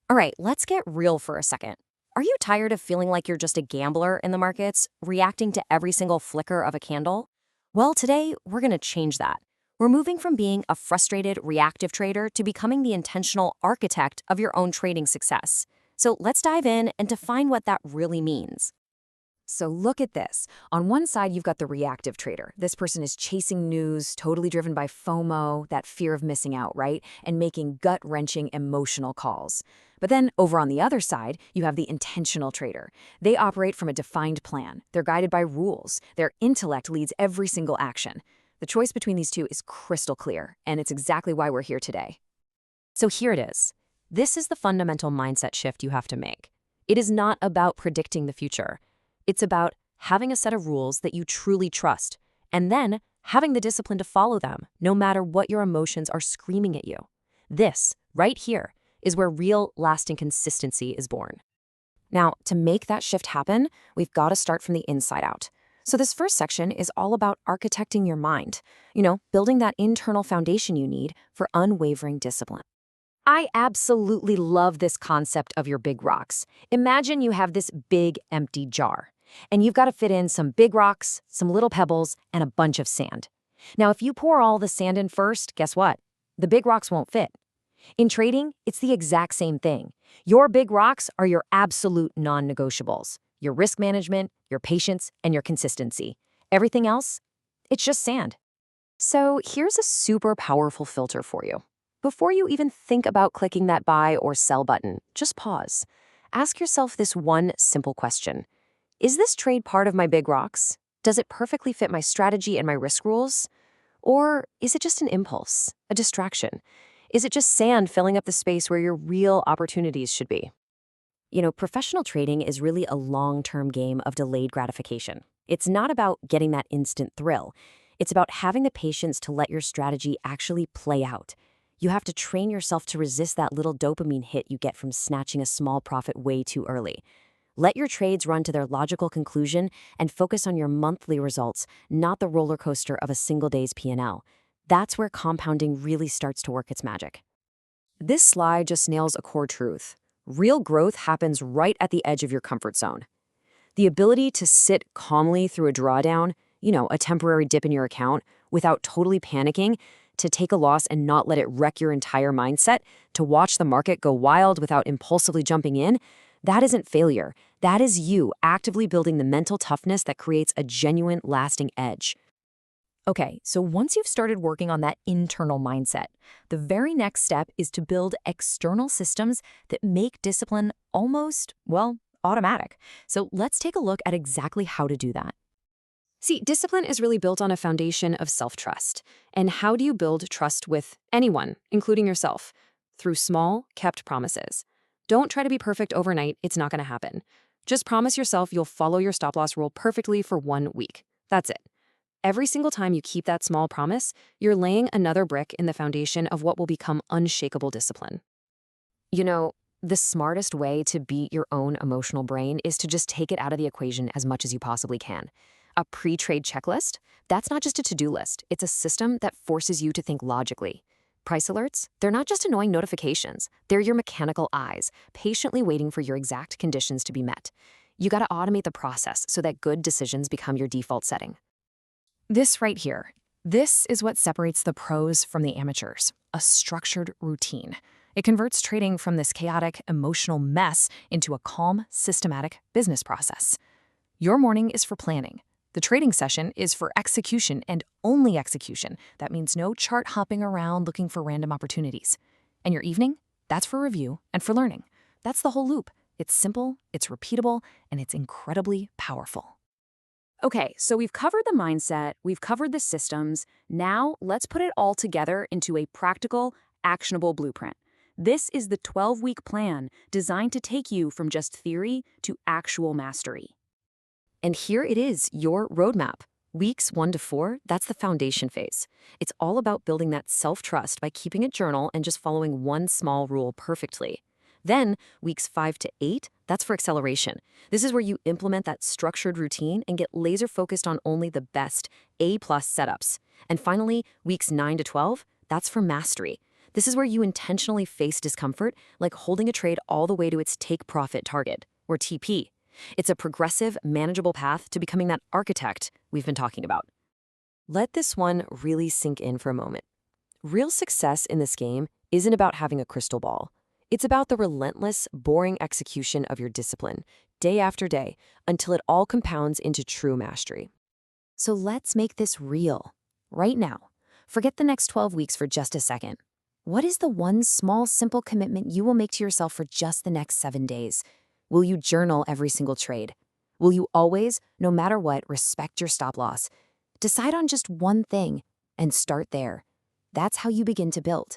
All right, let's get real for a second. Are you tired of feeling like you're just a gambler in the markets, reacting to every single flicker of a candle? Well, today we're going to change that. We're moving from being a frustrated, reactive trader to becoming the intentional architect of your own trading success. So let's dive in and define what that really means. So look at this. On one side, you've got the reactive trader. This person is chasing news, totally driven by FOMO, that fear of missing out, right? And making gut-wrenching emotional calls. But then over on the other side, you have the intentional trader. They operate from a defined plan. They're guided by rules. Their intellect leads every single action. The choice between these two is crystal clear, and it's exactly why we're here today. So here it is. This is the fundamental mindset shift you have to make. It is not about predicting the future. It's about having a set of rules that you truly trust, and then having the discipline to follow them, no matter what your emotions are screaming at you. This, right here, is where real, lasting consistency is born. Now, to make that shift happen, we've got to start from the inside out. So this first section is all about architecting your mind, building that internal foundation you need for unwavering discipline. I absolutely love this concept of your big rocks. Imagine you have this big, empty jar, and you've got to fit in some big rocks, some little pebbles, and a bunch of sand. Now, if you pour all the sand in first, guess what? The big rocks won't fit. In trading, it's the exact same thing. Your big rocks are your absolute non-negotiables. Your risk management, your patience, and your consistency. Everything else, it's just sand. So here's a super powerful filter for you. Before you even think about clicking that buy or sell button, just pause. Ask yourself this one simple question. Is this trade part of my big rocks? Does it perfectly fit my strategy and my risk rules? Or is it just an impulse, a distraction? Is it just sand filling up the space where your real opportunities should be? Professional trading is really a long-term game of delayed gratification. It's not about getting that instant thrill. It's about having the patience to let your strategy actually play out. You have to train yourself to resist that little dopamine hit you get from snatching a small profit way too early. Let your trades run to their logical conclusion and focus on your monthly results, not the roller coaster of a single day's P&L. That's where compounding really starts to work its magic. This slide just nails a core truth. Real growth happens right at the edge of your comfort zone. The ability to sit calmly through a drawdown, a temporary dip in your account, without totally panicking, to take a loss and not let it wreck your entire mindset, to watch the market go wild without impulsively jumping in, that isn't failure. That is you actively building the mental toughness that creates a genuine, lasting edge. Okay, so once you've started working on that internal mindset, the very next step is to build external systems that make discipline almost, automatic. So let's take a look at exactly how to do that. See, discipline is really built on a foundation of self-trust. And how do you build trust with anyone, including yourself? Through small, kept promises. Don't try to be perfect overnight. It's not going to happen. Just promise yourself you'll follow your stop-loss rule perfectly for 1 week. That's it. Every single time you keep that small promise, you're laying another brick in the foundation of what will become unshakable discipline. The smartest way to beat your own emotional brain is to just take it out of the equation as much as you possibly can. A pre-trade checklist? That's not just a to-do list. It's a system that forces you to think logically. Price alerts? They're not just annoying notifications. They're your mechanical eyes, patiently waiting for your exact conditions to be met. You got to automate the process so that good decisions become your default setting. This right here, this is what separates the pros from the amateurs, a structured routine. It converts trading from this chaotic, emotional mess into a calm, systematic business process. Your morning is for planning. The trading session is for execution and only execution. That means no chart hopping around looking for random opportunities. And your evening? That's for review and for learning. That's the whole loop. It's simple, it's repeatable, and it's incredibly powerful. Okay, so we've covered the mindset, we've covered the systems. Now let's put it all together into a practical, actionable blueprint. This is the 12-week plan designed to take you from just theory to actual mastery. And here it is, your roadmap. Weeks 1 to 4, that's the foundation phase. It's all about building that self-trust by keeping a journal and just following one small rule perfectly. Then, weeks 5 to 8, that's for acceleration. This is where you implement that structured routine and get laser-focused on only the best A+ setups. And finally, weeks 9 to 12, that's for mastery. This is where you intentionally face discomfort, like holding a trade all the way to its take profit target, or TP. It's a progressive, manageable path to becoming that architect we've been talking about. Let this one really sink in for a moment. Real success in this game isn't about having a crystal ball. It's about the relentless, boring execution of your discipline, day after day, until it all compounds into true mastery. So let's make this real. Right now, forget the next 12 weeks for just a second. What is the one small, simple commitment you will make to yourself for just the next 7 days? Will you journal every single trade? Will you always, no matter what, respect your stop loss? Decide on just one thing and start there. That's how you begin to build.